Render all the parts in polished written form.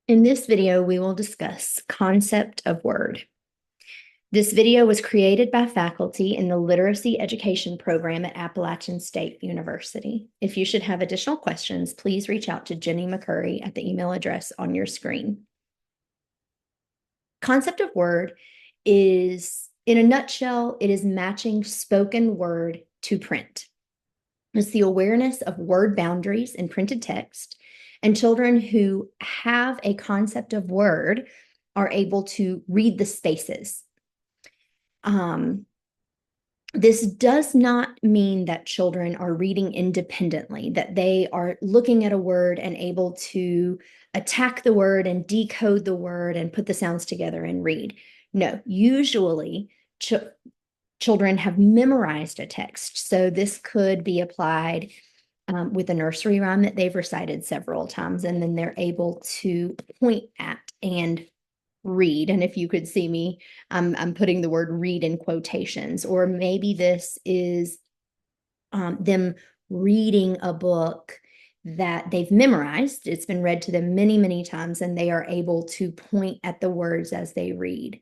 In this video, we will discuss concept of word. This video was created by faculty in the Literacy Education Program at Appalachian State University. If you should have additional questions, please reach out to Jenny McCurry at the email address on your screen. Concept of word is, in a nutshell, it is matching spoken word to print. It's the awareness of word boundaries in printed text, and children who have a concept of word are able to read the spaces. This does not mean that children are reading independently, that they are looking at a word and able to attack the word and decode the word and put the sounds together and read. No, usually children have memorized a text. So this could be applied with a nursery rhyme that they've recited several times, and then they're able to point at and read. And if you could see me, I'm putting the word read in quotations. Or maybe this is them reading a book that they've memorized. It's been read to them many, many times, and they are able to point at the words as they read.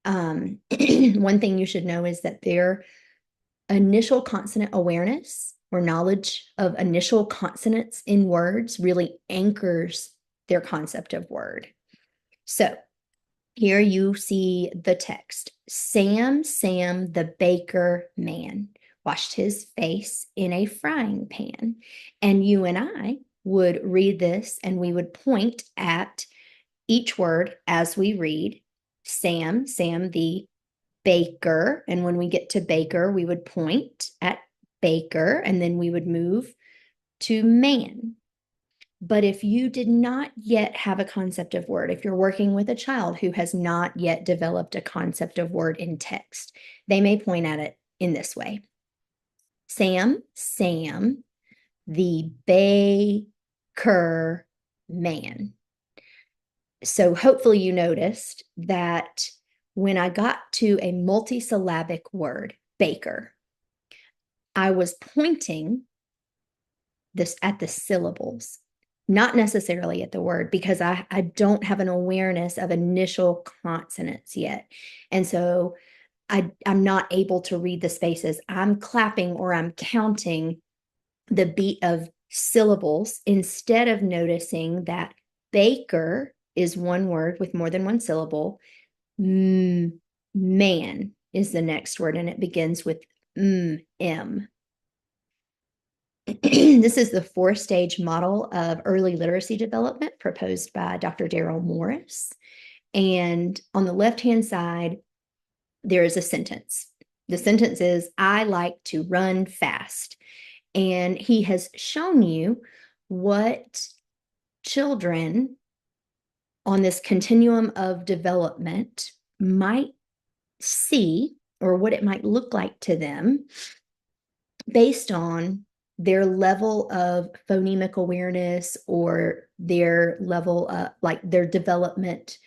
One thing you should know is that their initial consonant awareness or knowledge of initial consonants in words really anchors their concept of word. So here you see the text. Sam, the baker man, washed his face in a frying pan. And you and I would read this and we would point at each word as we read. Sam, the baker. And when we get to baker, we would point at baker and then we would move to man. But if you did not yet have a concept of word, if you're working with a child who has not yet developed a concept of word in text, they may point at it in this way. Sam, the baker man. So hopefully you noticed that when I got to a multisyllabic word, baker, I was pointing this at the syllables, not necessarily at the word, because I don't have an awareness of initial consonants yet. And so I'm not able to read the spaces. I'm clapping or I'm counting the beat of syllables instead of noticing that baker is one word with more than one syllable. Man is the next word, and it begins with M. This is the 4-stage model of early literacy development proposed by Dr. Daryl Morris. And on the left-hand side, there is a sentence. The sentence is, I like to run fast. And he has shown you what children on this continuum of development might see, or what it might look like to them based on their level of phonemic awareness or their level of like their development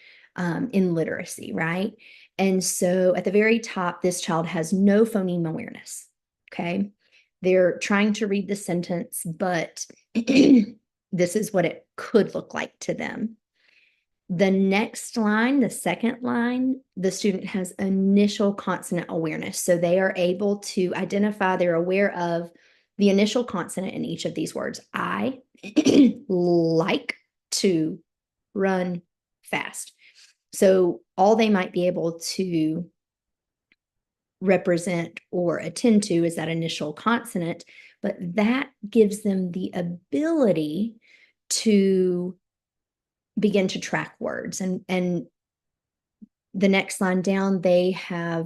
in literacy, right? And so at the very top, this child has no phoneme awareness. Okay. They're trying to read the sentence, but this is what it could look like to them. The next line, the second line, the student has initial consonant awareness. So they are able to identify, they're aware of the initial consonant in each of these words. I like to run fast. So all they might be able to represent or attend to is that initial consonant, but that gives them the ability to begin to track words. And the next line down, they have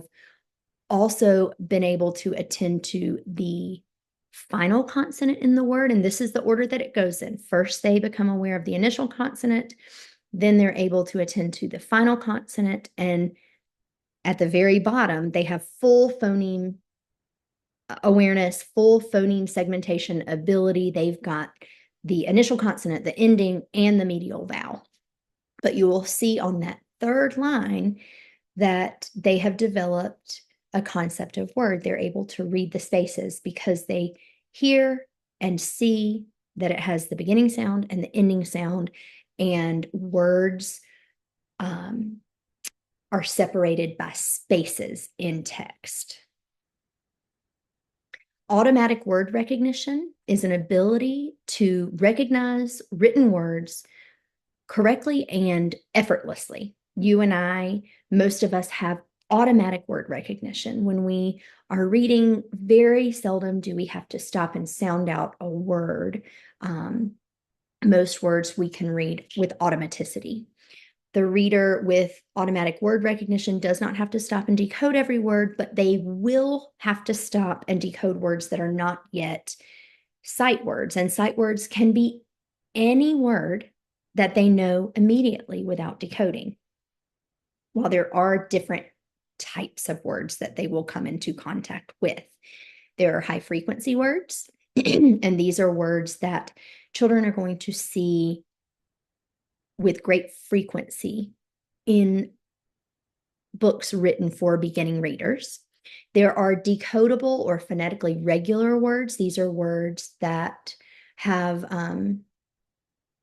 also been able to attend to the final consonant in the word. And this is the order that it goes in. First, they become aware of the initial consonant. Then they're able to attend to the final consonant. And at the very bottom, they have full phoneme awareness, full phoneme segmentation ability. They've got the initial consonant, the ending, and the medial vowel. But you will see on that third line that they have developed a concept of word. They're able to read the spaces because they hear and see that it has the beginning sound and the ending sound, and words are separated by spaces in text. Automatic word recognition is an ability to recognize written words correctly and effortlessly. You and I, most of us have automatic word recognition. When we are reading, very seldom do we have to stop and sound out a word. Most words we can read with automaticity. The reader with automatic word recognition does not have to stop and decode every word, but they will have to stop and decode words that are not yet sight words. And sight words can be any word that they know immediately without decoding. While there are different types of words that they will come into contact with, there are high frequency words, and these are words that children are going to see with great frequency in books written for beginning readers. There are decodable or phonetically regular words. These are words that have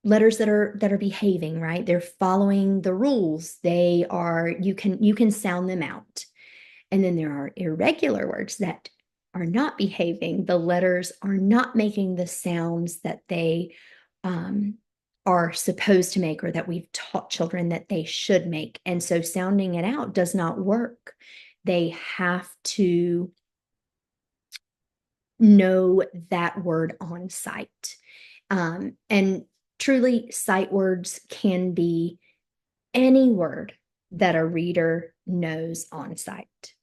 letters that are behaving, right? They're following the rules. They are, you can sound them out. And then there are irregular words that are not behaving. The letters are not making the sounds that they are supposed to make, or that we've taught children that they should make. And so sounding it out does not work. They have to know that word on sight. And truly, sight words can be any word that a reader knows on sight.